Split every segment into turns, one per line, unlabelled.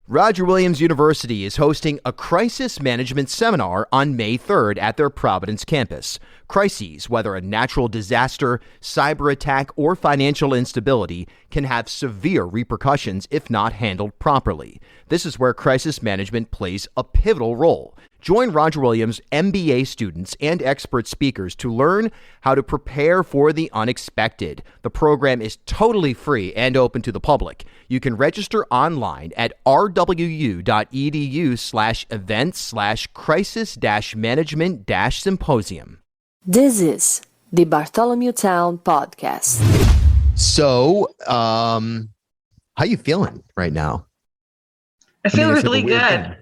Roger Williams University is hosting a crisis management seminar on May 3rd at their Providence campus. Crises, whether a natural disaster, cyber attack, or financial instability, can have severe repercussions if not handled properly. This is where crisis management plays a pivotal role. Join Roger Williams MBA students and expert speakers to learn how to prepare for the unexpected. The program is totally free and open to the public. You can register online at rwu.edu/events/crisis-management-symposium.
This is the Bartholomew Town Podcast.
So, how you feeling right now?
I feel really good.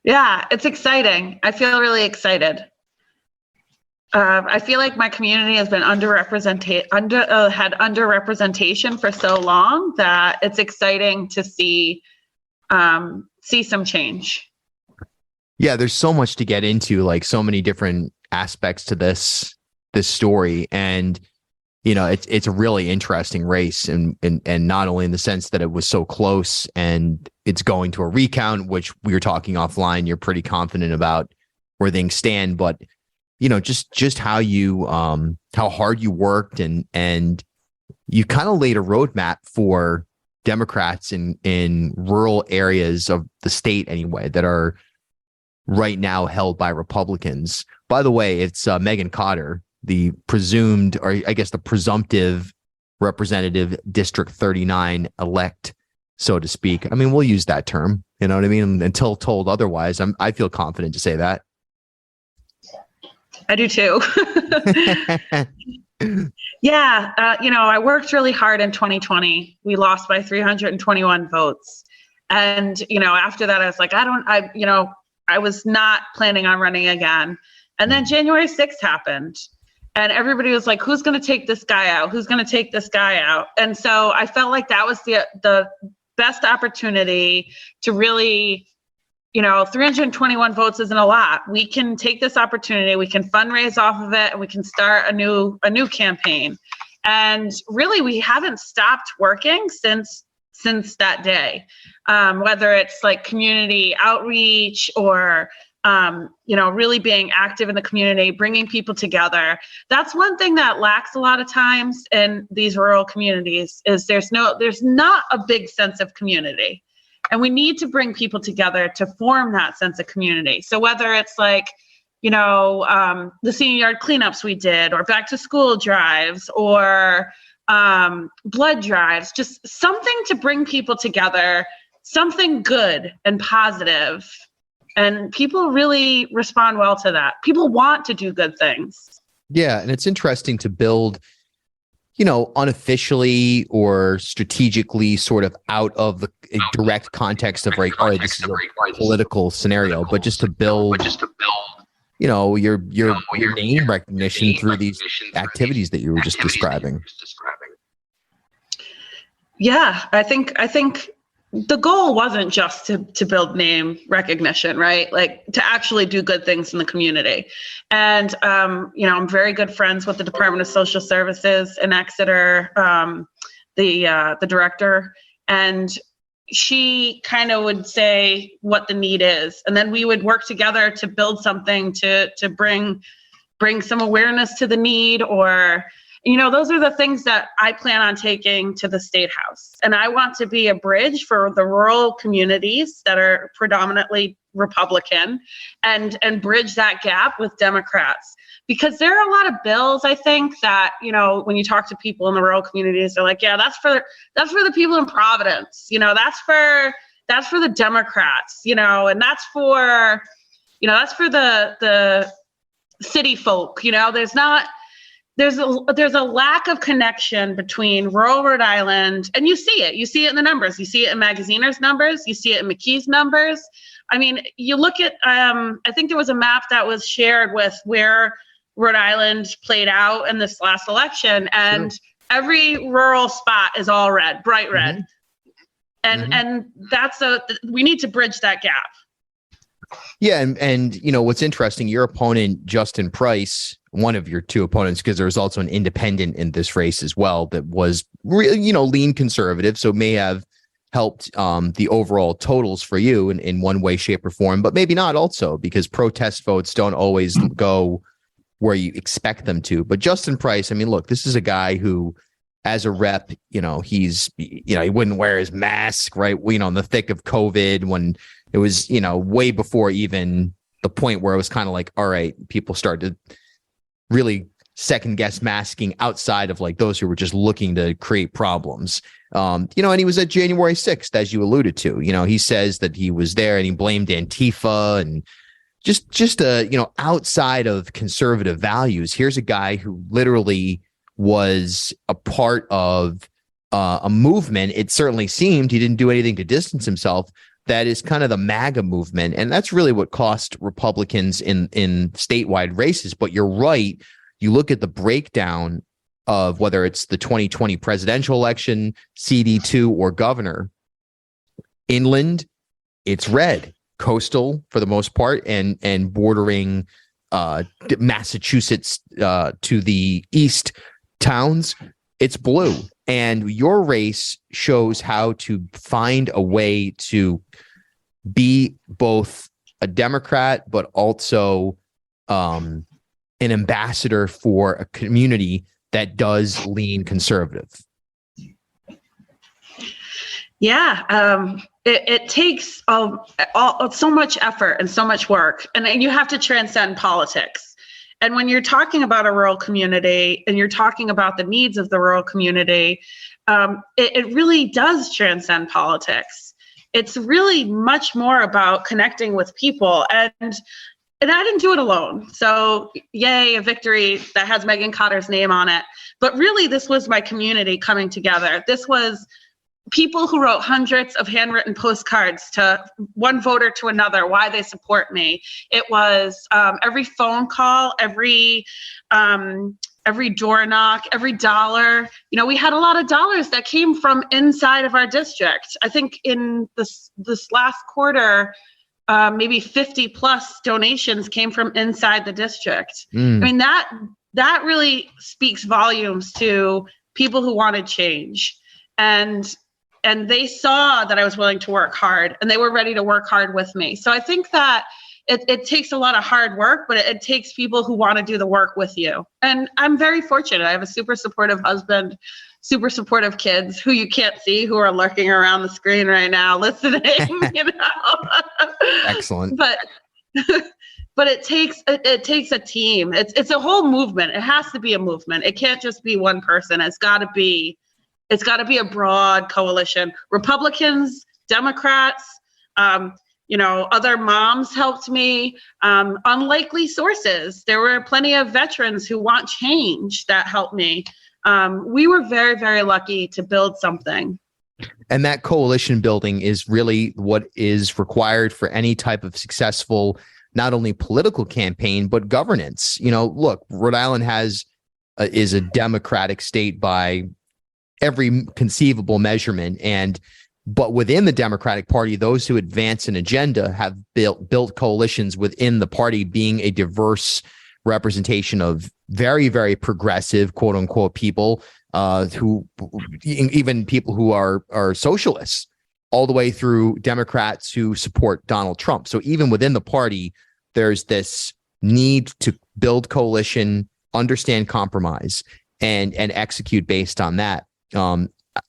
Yeah, it's exciting. I feel really excited. I feel like my community has been had underrepresentation for so long that it's exciting to see some change.
Yeah, there's so much to get into, like so many different aspects to this story, and you know, it's a really interesting race, and not only in the sense that it was so close and it's going to a recount, which we were talking offline, you're pretty confident about where things stand, but you know, just how you how hard you worked and you kind of laid a roadmap for Democrats in rural areas of the state anyway that are right now held by Republicans. By the way, it's Megan Cotter, the presumed, or I guess the presumptive representative District 39 elect, so to speak. I mean, we'll use that term, you know what I mean? Until told otherwise, I feel confident to say that.
I do too. Yeah. I worked really hard in 2020. We lost by 321 votes. And, after that, I was like, I was not planning on running again. And then January 6th happened. And everybody was like, who's going to take this guy out? Who's going to take this guy out? And so I felt like that was the best opportunity to really, 321 votes isn't a lot. We can take this opportunity, we can fundraise off of it, and we can start a new campaign. And really, we haven't stopped working since that day, whether it's like community outreach or really being active in the community, bringing people together. That's one thing that lacks a lot of times in these rural communities is there's not a big sense of community. And we need to bring people together to form that sense of community. So whether it's like, the senior yard cleanups we did, or back to school drives, or blood drives, just something to bring people together, something good and positive. And people really respond well to that. People want to do good things.
Yeah. And it's interesting to build, unofficially or strategically sort of out of the direct context of like, all right, this is a political scenario, but just to build, your name recognition through these activities that you were just describing.
Yeah, I think the goal wasn't just to build name recognition, right? Like to actually do good things in the community. And, I'm very good friends with the Department of Social Services in Exeter, the director, and she kind of would say what the need is. And then we would work together to build something to bring some awareness to the need, or those are the things that I plan on taking to the State House. And I want to be a bridge for the rural communities that are predominantly Republican and bridge that gap with Democrats. Because there are a lot of bills, I think, that, when you talk to people in the rural communities, they're like, yeah, that's for the people in Providence. That's for the Democrats, and that's for the city folk. There's a lack of connection between rural Rhode Island, and you see it in the numbers. You see it in Magaziner's numbers. You see it in McKee's numbers. I mean, you look at, I think there was a map that was shared with where Rhode Island played out in this last election, and every rural spot is all red, bright red. Mm-hmm. And we need to bridge that gap.
Yeah. And what's interesting, your opponent, Justin Price, one of your two opponents, because there's also an independent in this race as well, that was really, lean conservative. So may have helped the overall totals for you in one way, shape, or form, but maybe not also, because protest votes don't always go where you expect them to. But Justin Price, I mean, look, this is a guy who, as a rep, he wouldn't wear his mask, right? In the thick of COVID, when it was, way before even the point where it was kind of like, all right, people started to really second guess masking outside of like those who were just looking to create problems. And he was at January 6th, as you alluded to. He says that he was there and he blamed Antifa and just outside of conservative values. Here's a guy who literally was a part of a movement. It certainly seemed he didn't do anything to distance himself. That is kind of the MAGA movement. And that's really what cost Republicans in statewide races. But you're right. You look at the breakdown of whether it's the 2020 presidential election, CD2, or governor. Inland, it's red. Coastal, for the most part, and bordering Massachusetts to the east towns, it's blue. And your race shows how to find a way to be both a Democrat, but also an ambassador for a community that does lean conservative.
Yeah, it takes so much effort and so much work, and you have to transcend politics. And when you're talking about a rural community and you're talking about the needs of the rural community, it really does transcend politics. It's really much more about connecting with people. And I didn't do it alone. So yay, a victory that has Megan Cotter's name on it. But really, this was my community coming together. This was people who wrote hundreds of handwritten postcards to one voter to another, why they support me. It was every phone call, every door knock, every dollar. We had a lot of dollars that came from inside of our district. I think in this last quarter, maybe 50 plus donations came from inside the district. I mean, that really speaks volumes to people who wanted change. And they saw that I was willing to work hard, and they were ready to work hard with me. So I think that it takes a lot of hard work, but it takes people who want to do the work with you. And I'm very fortunate. I have a super supportive husband, super supportive kids who you can't see, who are lurking around the screen right now listening.
Excellent.
But it takes a team. It's a whole movement. It has to be a movement. It can't just be one person. It's got to be a broad coalition. Republicans, Democrats, other moms helped me. Unlikely sources. There were plenty of veterans who want change that helped me. We were very, very lucky to build something.
And that coalition building is really what is required for any type of successful, not only political campaign, but governance. Look, Rhode Island is a Democratic state by every conceivable measurement. But within the Democratic Party, those who advance an agenda have built coalitions within the party, being a diverse representation of very, very progressive, quote unquote, people who even people who are socialists, all the way through Democrats who support Donald Trump. So even within the party, there's this need to build coalition, understand compromise, and execute based on that.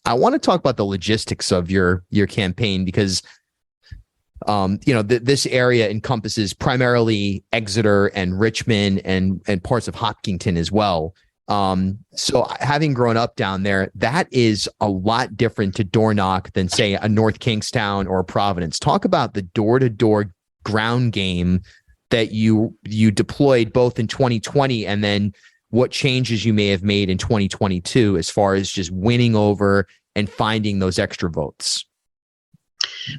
I want to talk about the logistics of your campaign because, this area encompasses primarily Exeter and Richmond and parts of Hopkinton as well. So having grown up down there, that is a lot different to door knock than, say, a North Kingstown or a Providence. Talk about the door-to-door ground game that you deployed both in 2020 and then what changes you may have made in 2022 as far as just winning over and finding those extra votes.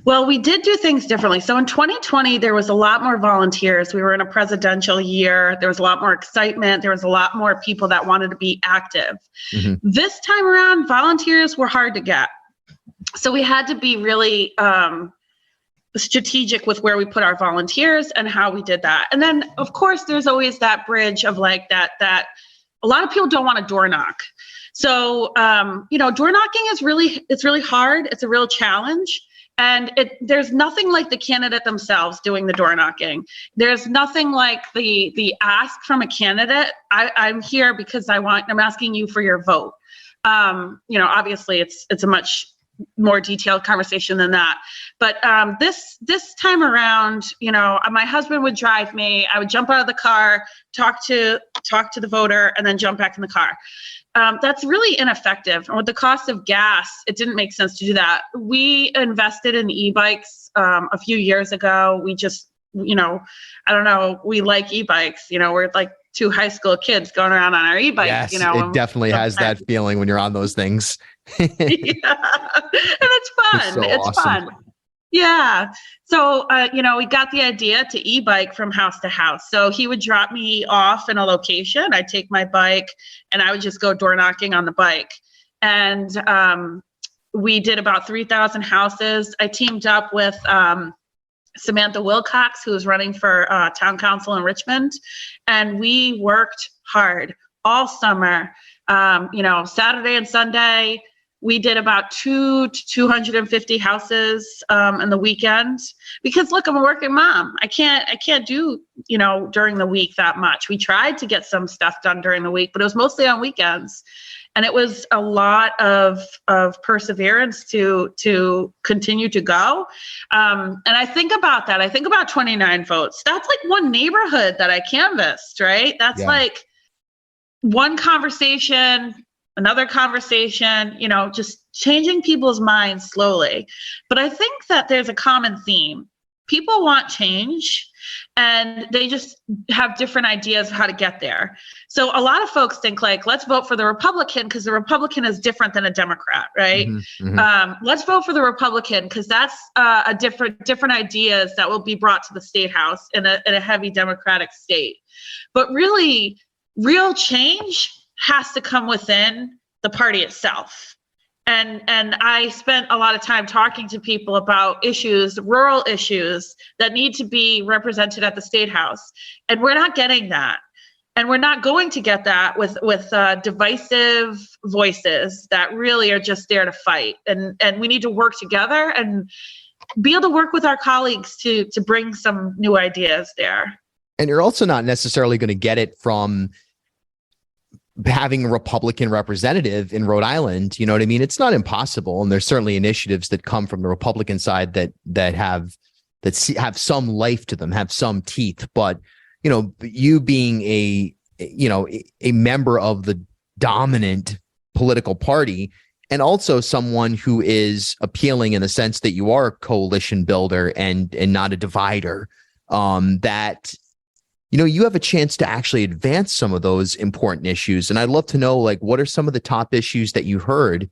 Well, we did do things differently. So in 2020, there was a lot more volunteers. We were in a presidential year. There was a lot more excitement. There was a lot more people that wanted to be active. Mm-hmm. This time around, volunteers were hard to get. So we had to be really strategic with where we put our volunteers and how we did that. And then, of course, there's always that bridge of like that a lot of people don't want to door knock. So, door knocking is really hard. It's a real challenge. And there's nothing like the candidate themselves doing the door knocking. There's nothing like the ask from a candidate. I'm here because I'm asking you for your vote. Obviously it's a much more detailed conversation than that. But this time around, my husband would drive me. I would jump out of the car, talk to the voter, and then jump back in the car. That's really ineffective. And with the cost of gas, it didn't make sense to do that. We invested in e-bikes a few years ago. We just, I don't know, we like e-bikes. We're like two high school kids going around on our e-bikes.
Yes, it definitely has that feeling when you're on those things.
Yeah, and it's fun. It's awesome. Fun. Yeah. So, we got the idea to e-bike from house to house. So he would drop me off in a location. I'd take my bike and I would just go door knocking on the bike. And we did about 3,000 houses. I teamed up with Samantha Wilcox, who was running for town council in Richmond. And we worked hard all summer, Saturday and Sunday. We did about 200 to 250 houses in the weekend because look, I'm a working mom. I can't do, during the week that much. We tried to get some stuff done during the week, but it was mostly on weekends. And it was a lot of perseverance to continue to go. And I think about that. I think about 29 votes. That's like one neighborhood that I canvassed, right? That's like one conversation, another conversation, just changing people's minds slowly. But I think that there's a common theme. People want change and they just have different ideas of how to get there. So a lot of folks think like, let's vote for the Republican because the Republican is different than a Democrat, right? Let's vote for the Republican because that's a different ideas that will be brought to the state house in a heavy Democratic state. But really, real change has to come within the party itself. And I spent a lot of time talking to people about issues, rural issues that need to be represented at the state house. And we're not getting that. And we're not going to get that with divisive voices that really are just there to fight. And we need to work together and be able to work with our colleagues to bring some new ideas there.
And you're also not necessarily going to get it from having a Republican representative in Rhode Island. You know what I mean? It's not impossible. And there's certainly initiatives that come from the Republican side that have some life to them, have some teeth. But, you being a member of the dominant political party and also someone who is appealing in the sense that you are a coalition builder and not a divider, that you have a chance to actually advance some of those important issues. And I'd love to know, like, what are some of the top issues that you heard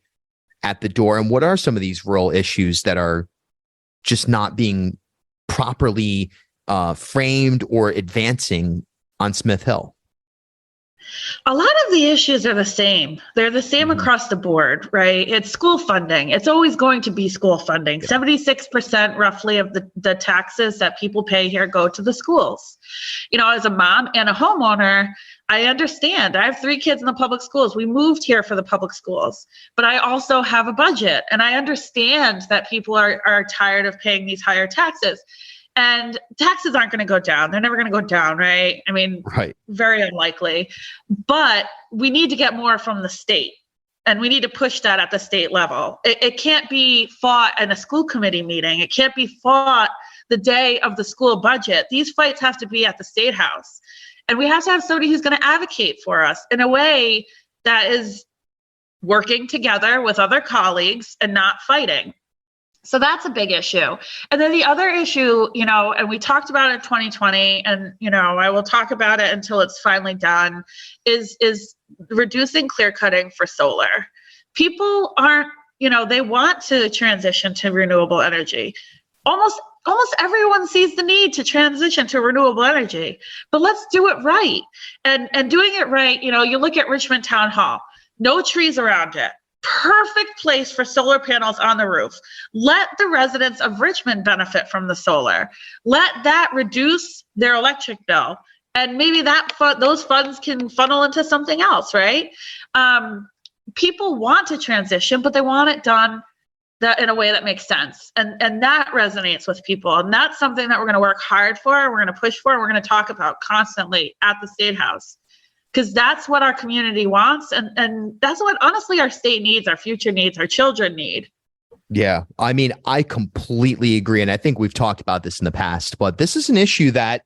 at the door? And what are some of these rural issues that are just not being properly framed or advancing on Smith Hill?
A lot of the issues are the same. They're the same across the board, right? It's school funding. It's always going to be school funding. 76% roughly of the taxes that people pay here go to the schools. As a mom and a homeowner, I understand. I have 3 kids in the public schools. We moved here for the public schools, but I also have a budget. And I understand that people are tired of paying these higher taxes. And taxes aren't going to go down. They're never going to go down, right? I mean, very unlikely. But we need to get more from the state. And we need to push that at the state level. It can't be fought in a school committee meeting. It can't be fought the day of the school budget. These fights have to be at the state house. And we have to have somebody who's going to advocate for us in a way that is working together with other colleagues and not fighting. So that's a big issue. And then the other issue, and we talked about it in 2020, and, I will talk about it until it's finally done, is reducing clear cutting for solar. People aren't, they want to transition to renewable energy. Almost everyone sees the need to transition to renewable energy, but let's do it right. And doing it right, you look at Richmond Town Hall, no trees around it. Perfect place for solar panels on the roof. Let the residents of Richmond benefit from the solar. Let that reduce their electric bill. And maybe those funds can funnel into something else, right? people want to transition, but they want it done in a way that makes sense. And that resonates with people. And that's something that we're going to work hard for. We're going to push for. We're going to talk about constantly at the State House, because that's what our community wants. And that's what, honestly, our state needs, our future needs, our children need.
Yeah, I mean, I completely agree. And I think we've talked about this in the past, but this is an issue that,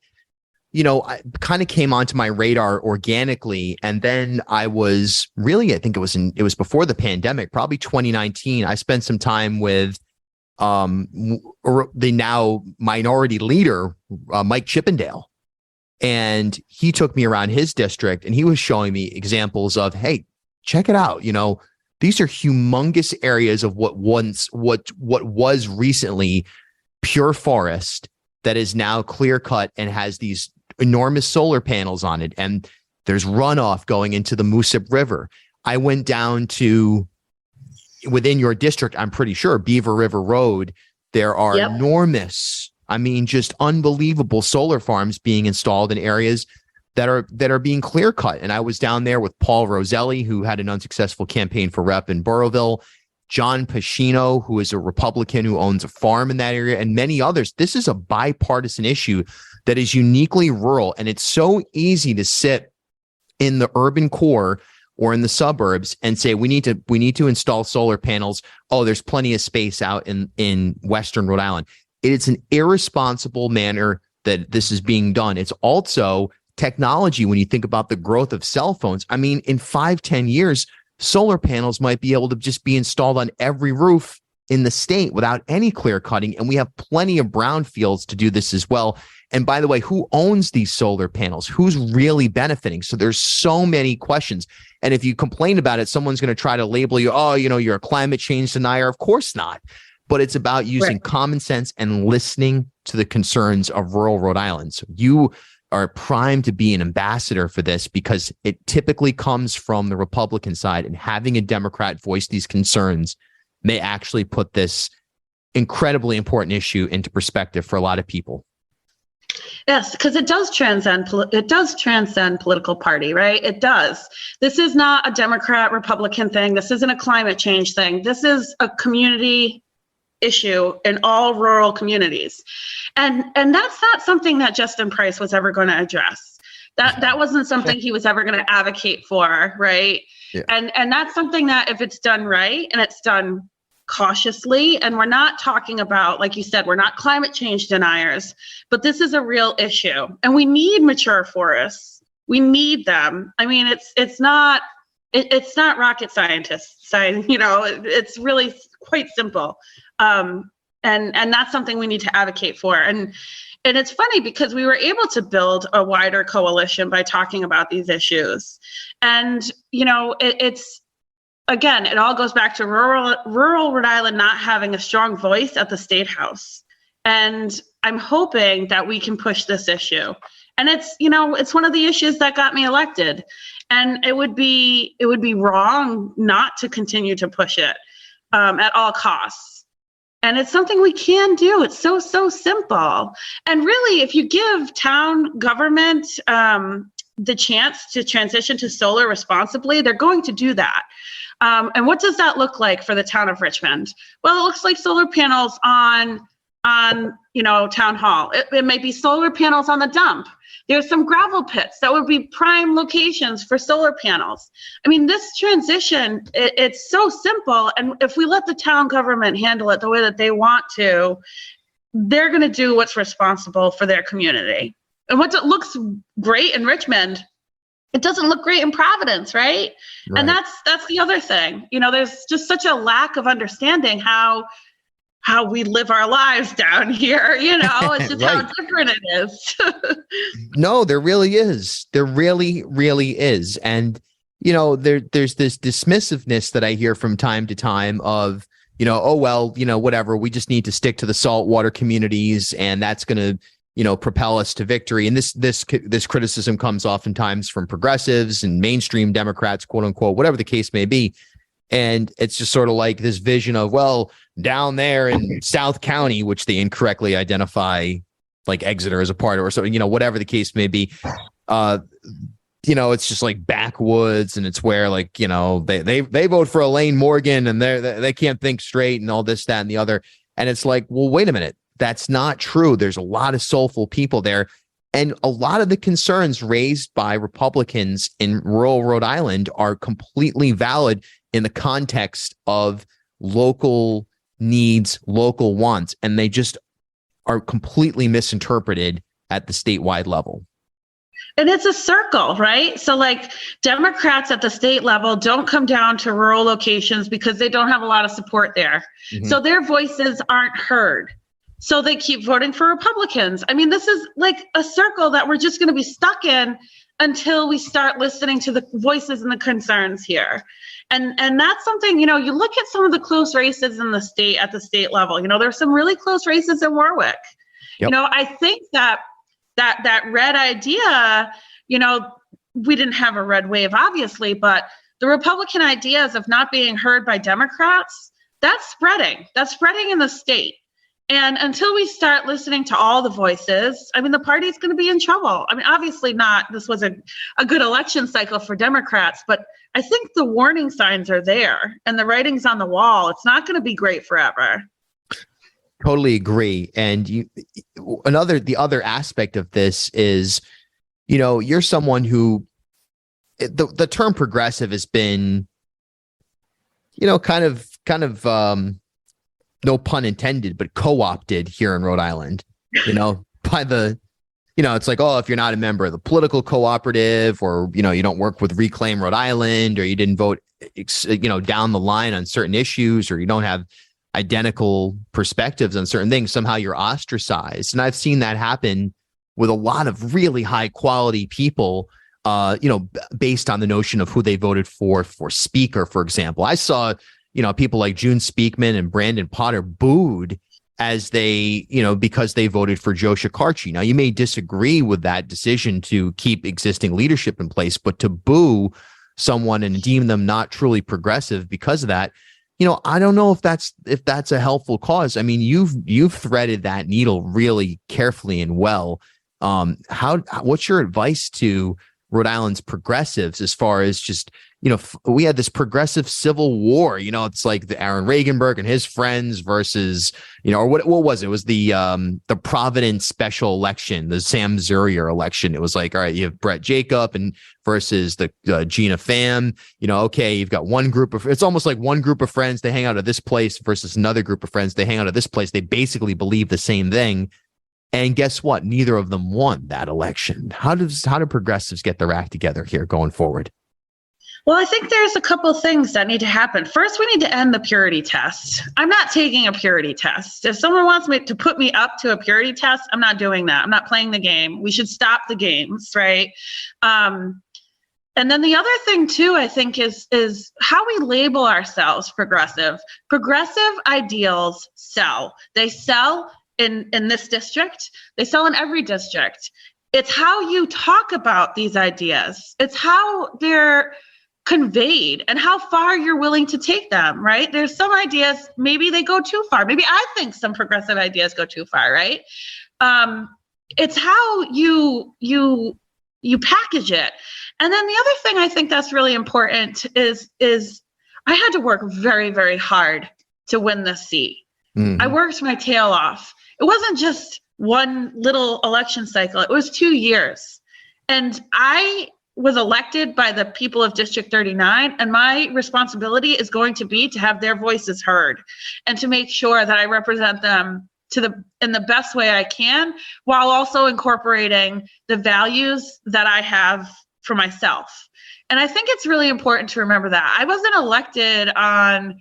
kind of came onto my radar organically. And then I think it was before the pandemic, probably 2019. I spent some time with the now minority leader, Mike Chippendale. And he took me around his district and he was showing me examples of, hey, check it out. These are humongous areas of what was recently pure forest that is now clear cut and has these enormous solar panels on it. And there's runoff going into the Moosip River. I went down to within your district, I'm pretty sure, Beaver River Road. There are enormous, just unbelievable solar farms being installed in areas that are being clear cut. And I was down there with Paul Roselli, who had an unsuccessful campaign for rep in Burrowville, John Pacino, who is a Republican who owns a farm in that area, and many others. This is a bipartisan issue that is uniquely rural. And it's so easy to sit in the urban core or in the suburbs and say, we need to install solar panels. Oh, there's plenty of space out in Western Rhode Island. It's an irresponsible manner that this is being done. It's also technology. When you think about the growth of cell phones, in 5-10 years, solar panels might be able to just be installed on every roof in the state without any clear cutting. And we have plenty of brownfields to do this as well. And by the way, who owns these solar panels? Who's really benefiting? So there's so many questions. And if you complain about it, someone's going to try to label you, you're a climate change denier. Of course not. But it's about using common sense and listening to the concerns of rural Rhode Island. So you are primed to be an ambassador for this, because it typically comes from the Republican side, and having a Democrat voice these concerns may actually put this incredibly important issue into perspective for a lot of people.
Yes, because it does transcend political party, right? It does. This is not a Democrat Republican thing. This isn't a climate change thing. This is a community issue in all rural communities. And that's not something that Justin Price was ever going to address. That wasn't something he was ever going to advocate for, right? Yeah. And that's something that, if it's done right and it's done cautiously, and we're not talking about, like you said, we're not climate change deniers, but this is a real issue, and we need mature forests. We need them. It's not rocket scientists saying, it's really quite simple. And that's something we need to advocate for. And it's funny, because we were able to build a wider coalition by talking about these issues. And, it's, again, it all goes back to rural Rhode Island not having a strong voice at the State House. And I'm hoping that we can push this issue. And it's one of the issues that got me elected. And it would be wrong not to continue to push it at all costs. And it's something we can do. It's so simple. And really, if you give town government the chance to transition to solar responsibly, they're going to do that. And what does that look like for the town of Richmond? Well, it looks like solar panels on town hall. It might be solar panels on the dump. There's some gravel pits that would be prime locations for solar panels. This transition, it's so simple. And if we let the town government handle it the way that they want to, they're going to do what's responsible for their community. And what looks great in Richmond, it doesn't look great in Providence, right? And that's the other thing. There's just such a lack of understanding how we live our lives down here. It's just how different it is.
No, there really is. There really, really is. And, there's this dismissiveness that I hear from time to time of, whatever, we just need to stick to the saltwater communities, and that's going to, propel us to victory. And this criticism comes oftentimes from progressives and mainstream Democrats, quote unquote, whatever the case may be. And it's just sort of like this vision of, well, down there in South County, which they incorrectly identify like Exeter as a part of, or so, whatever the case may be. it's just like backwoods, and it's where like, they vote for Elaine Morgan and they can't think straight and all this, that, and the other. And it's like, well, wait a minute. That's not true. There's a lot of soulful people there. And a lot of the concerns raised by Republicans in rural Rhode Island are completely valid in the context of local needs, local wants, and they just are completely misinterpreted at the statewide level.
And it's a circle, right? So like Democrats at the state level don't come down to rural locations because they don't have a lot of support there. Mm-hmm. So their voices aren't heard. So they keep voting for Republicans. I mean, this is like a circle that we're just going to be stuck in until we start listening to the voices and the concerns here. And that's something, you look at some of the close races in the state at the state level. There's some really close races in Warwick. Yep. I think that red idea, we didn't have a red wave, obviously, but the Republican ideas of not being heard by Democrats, that's spreading in the state. And until we start listening to all the voices, the party's going to be in trouble. Obviously this was a good election cycle for Democrats, but I think the warning signs are there and the writing's on the wall. It's not going to be great forever.
Totally agree. And the other aspect of this is, you're someone who the term progressive has been, kind of no pun intended, but co-opted here in Rhode Island, by the, it's like, oh, if you're not a member of the political cooperative, or, you don't work with Reclaim Rhode Island, or you didn't vote, down the line on certain issues, or you don't have identical perspectives on certain things, somehow you're ostracized. And I've seen that happen with a lot of really high quality people, based on the notion of who they voted for speaker, for example. I saw, people like June Speakman and Brandon Potter booed as they, because they voted for Joe Shikarchi. Now, you may disagree with that decision to keep existing leadership in place, but to boo someone and deem them not truly progressive because of that, I don't know if that's a helpful cause. You've threaded that needle really carefully and well. What's your advice to Rhode Island's progressives as far as just, we had this progressive civil war, it's like the Aaron Regenberg and his friends versus, or what was it? It was the Providence special election, the Sam Zurier election. It was like, all right, you have Brett Jacob and versus the Gina Pham, okay, you've got it's almost like one group of friends, they hang out at this place versus another group of friends, they hang out at this place. They basically believe the same thing. And guess what? Neither of them won that election. How do progressives get their act together here going forward?
Well, I think there's a couple things that need to happen. First, we need to end the purity test. I'm not taking a purity test. If someone wants me to put me up to a purity test, I'm not doing that. I'm not playing the game. We should stop the games, right? And then the other thing too, I think, is how we label ourselves progressive. Progressive ideals sell. They sell in this district. They sell in every district. It's how you talk about these ideas. It's how they're conveyed and how far you're willing to take them, right? There's some ideas, maybe they go too far. Maybe I think some progressive ideas go too far, right? It's how you package it. And then the other thing I think that's really important is I had to work very, very hard to win this seat. Mm-hmm. I worked my tail off. It wasn't just one little election cycle. It was 2 years. And I was elected by the people of District 39, and my responsibility is going to be to have their voices heard and to make sure that I represent them in the best way I can, while also incorporating the values that I have for myself. And I think it's really important to remember that. I wasn't elected on,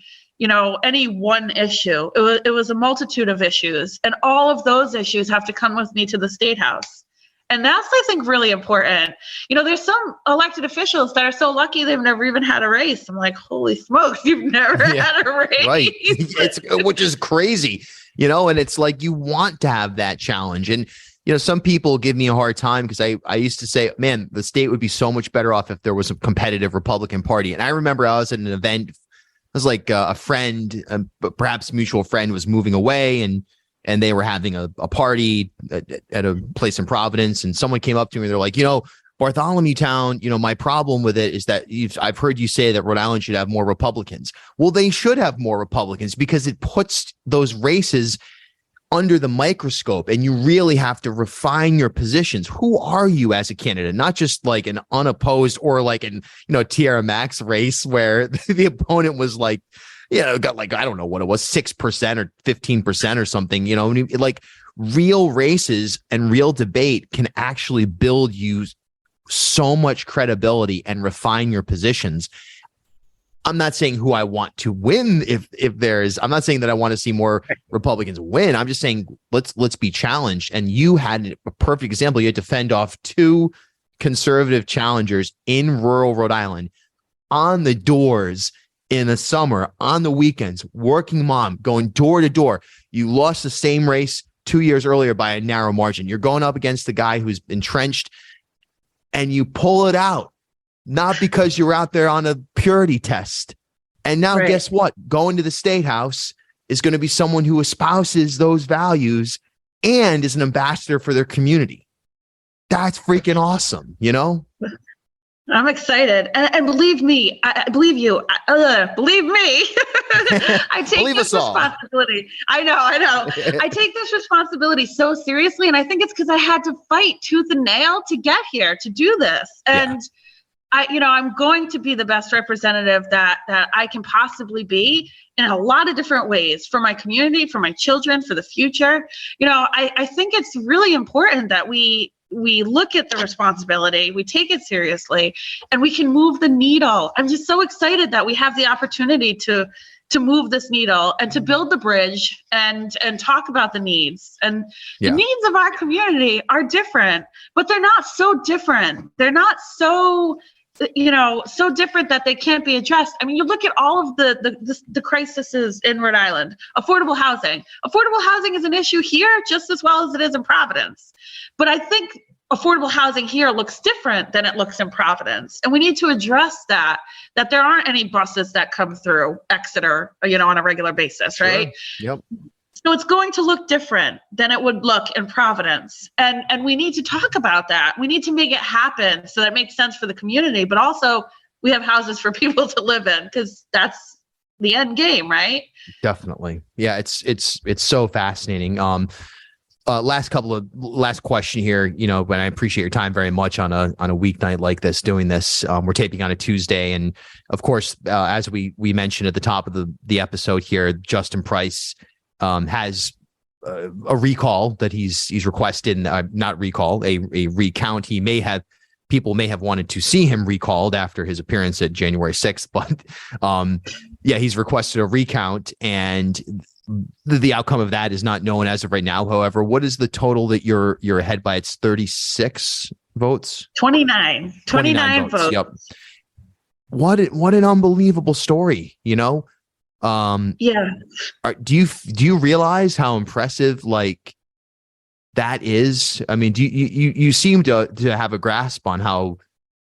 any one issue. It was a multitude of issues, and all of those issues have to come with me to the State House. And that's, I think, really important. There's some elected officials that are so lucky they've never even had a race. I'm like, holy smokes, you've never had a race.
Right. Which is crazy, and it's like you want to have that challenge. And, some people give me a hard time because I used to say, man, the state would be so much better off if there was a competitive Republican Party. And I remember I was at an event, it was like a friend, perhaps mutual friend, was moving away, and they were having a party at a place in Providence, and someone came up to me and they're like, Bartholomew Town, my problem with it is that I've heard you say that Rhode Island should have more Republicans. Well, they should have more Republicans because it puts those races under the microscope, and you really have to refine your positions. Who are you as a candidate? Not just like an unopposed or like an, Tierra Max race where the opponent was like, got like, I don't know what it was, 6% or 15% or something, like real races and real debate can actually build you so much credibility and refine your positions. I'm not saying who I want to win. I'm not saying that I want to see more Republicans win. I'm just saying let's be challenged. And you had a perfect example. You had to fend off two conservative challengers in rural Rhode Island on the doors in the summer, on the weekends, working mom, going door to door. You lost the same race 2 years earlier by a narrow margin. You're going up against the guy who's entrenched, and you pull it out, not because you're out there on a purity test. And now guess what? Going to the State House is going to be someone who espouses those values and is an ambassador for their community. That's freaking awesome,
I'm excited. And believe me, I believe you. Believe me. I take this responsibility. I know. I take this responsibility so seriously. And I think it's because I had to fight tooth and nail to get here, to do this. And I'm going to be the best representative that I can possibly be in a lot of different ways for my community, for my children, for the future. I think it's really important that we look at the responsibility, we take it seriously, and we can move the needle. I'm just so excited that we have the opportunity to move this needle and to build the bridge and talk about the needs. And the needs of our community are different, but they're not so different. They're not so different that they can't be addressed. I mean, you look at all of the crises in Rhode Island. Affordable housing. Affordable housing is an issue here just as well as it is in Providence. But I think affordable housing here looks different than it looks in Providence. And we need to address that there aren't any buses that come through Exeter, on a regular basis, right?
Sure. Yep.
So it's going to look different than it would look in Providence. And we need to talk about that. We need to make it happen so that it makes sense for the community, but also we have houses for people to live in, because that's the end game, right?
Definitely. Yeah, it's so fascinating. Last question here, but I appreciate your time very much on a weeknight like this, doing this. We're taping on a Tuesday. And of course, as we mentioned at the top of the episode here, Justin Price has a recall that he's requested, not recall, a recount. People may have wanted to see him recalled after his appearance at January 6th, but he's requested a recount, and the outcome of that is not known as of right now. However, what is the total that you're ahead by? It's 36 votes?
29 votes.
Yep. What an unbelievable story,
Yeah.
Do you realize how impressive that is? I mean, you seem to have a grasp on how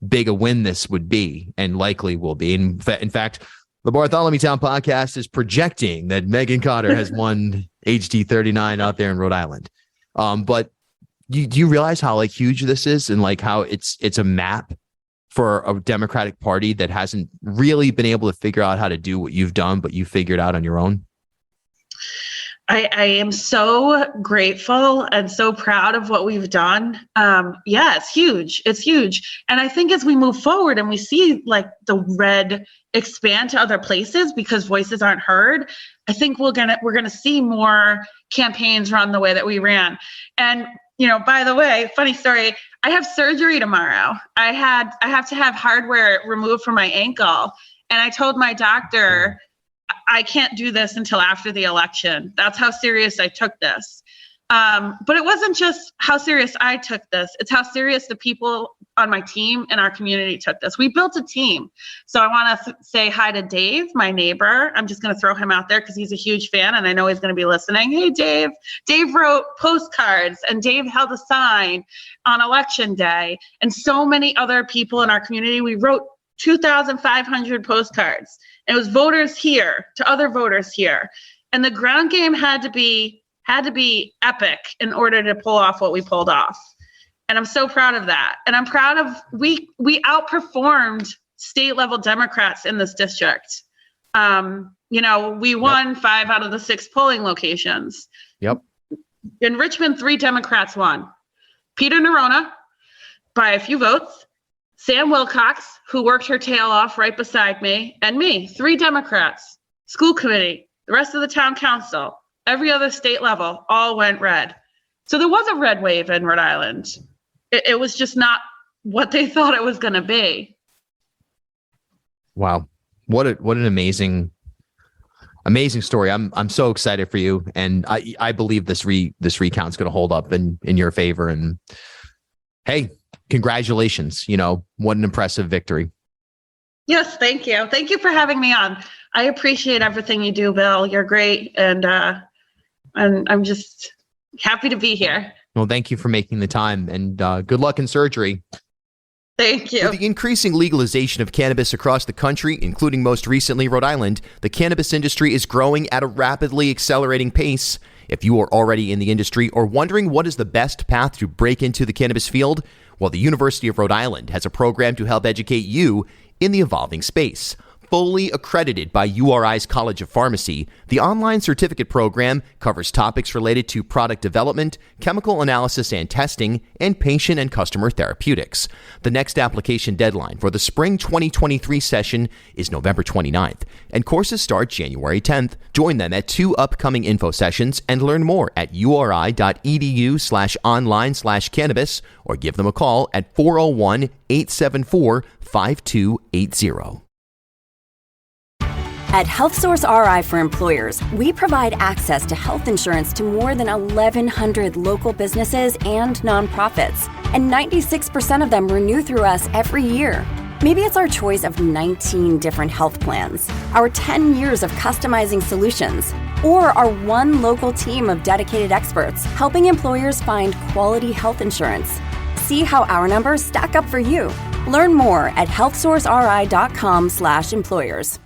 big a win this would be and likely will be. In fact, the Bartholomew Town podcast is projecting that Megan Cotter has won HD 39 out there in Rhode Island. But do you realize how huge this is, and how it's a map for a Democratic Party that hasn't really been able to figure out how to do what you've done, but you figured out on your own?
I am so grateful and so proud of what we've done. It's huge. It's huge. And I think as we move forward and we see the red expand to other places because voices aren't heard, I think we're gonna see more campaigns run the way that we ran. And by the way, funny story, I have surgery tomorrow. I have to have hardware removed from my ankle. And I told my doctor, I can't do this until after the election. That's how serious I took this. But it wasn't just how serious I took this. It's how serious the people on my team and our community took this. We built a team. So I want to say hi to Dave, my neighbor. I'm just going to throw him out there because he's a huge fan and I know he's going to be listening. Hey, Dave. Dave wrote postcards and Dave held a sign on election day. And so many other people in our community, we wrote 2,500 postcards. It was voters here to other voters here. And the ground game had to be epic in order to pull off what we pulled off. And I'm so proud of that. And I'm proud of, we outperformed state level Democrats in this district. We won 5 out of the 6 polling locations.
Yep.
In Richmond, 3 Democrats won. Peter Nerona by a few votes, Sam Wilcox, who worked her tail off right beside me, and me, 3 Democrats, school committee, the rest of the town council, every other state level, all went red. So there was a red wave in Rhode Island. It was just not what they thought it was going to be.
Wow. What an amazing story. I'm so excited for you. And I believe this recount's going to hold up in your favor. And hey, congratulations. What an impressive victory.
Yes. Thank you. Thank you for having me on. I appreciate everything you do, Bill. You're great. And I'm just happy to be here.
Well, thank you for making the time, and good luck in surgery.
Thank you.
With the increasing legalization of cannabis across the country, including most recently Rhode Island, the cannabis industry is growing at a rapidly accelerating pace. If you are already in the industry or wondering what is the best path to break into the cannabis field, well, the University of Rhode Island has a program to help educate you in the evolving space. Fully accredited by URI's College of Pharmacy, the online certificate program covers topics related to product development, chemical analysis and testing, and patient and customer therapeutics. The next application deadline for the spring 2023 session is November 29th, and courses start January 10th. Join them at 2 upcoming info sessions and learn more at uri.edu/online/cannabis or give them a call at 401-874-5280.
At HealthSource RI for Employers, we provide access to health insurance to more than 1,100 local businesses and nonprofits, and 96% of them renew through us every year. Maybe it's our choice of 19 different health plans, our 10 years of customizing solutions, or our one local team of dedicated experts helping employers find quality health insurance. See how our numbers stack up for you. Learn more at healthsourceri.com/employers.